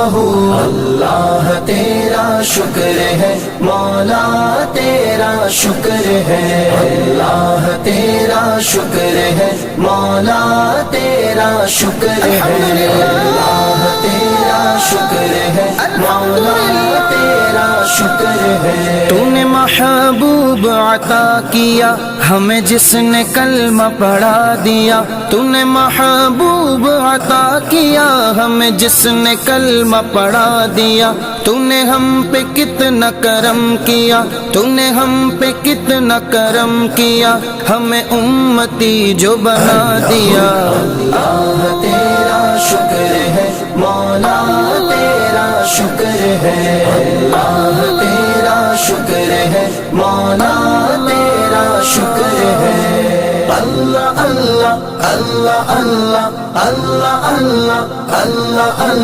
कहो। अल्लाह तेरा शुक्र है, मौला तेरा शुक्र है। अल्लाह तेरा शुक्र है, मौला तेरा शुक्र है। अल्लाह तेरा शुक्र है, मौला तेरा शुक्र है। तूने महबूब अता किया हमें जिसने कलमा पढ़ा दिया। तूने महबूब अता किया हमें जिसने कलमा पढ़ा दिया। तूने हम पे कितना करम किया, तूने हम पे कितना करम किया, हमें उम्मती जो बना दिया। अल्लाह तेरा शुक्र है, मौला तेरा शुक्र है। अल्लाह तेरा शुक्र है, मौला तेरा शुक्र है। अल्लाह अल्लाह अल्लाह अल्लाह अल्लाह अल्लाह अल्लाह अल्लाह।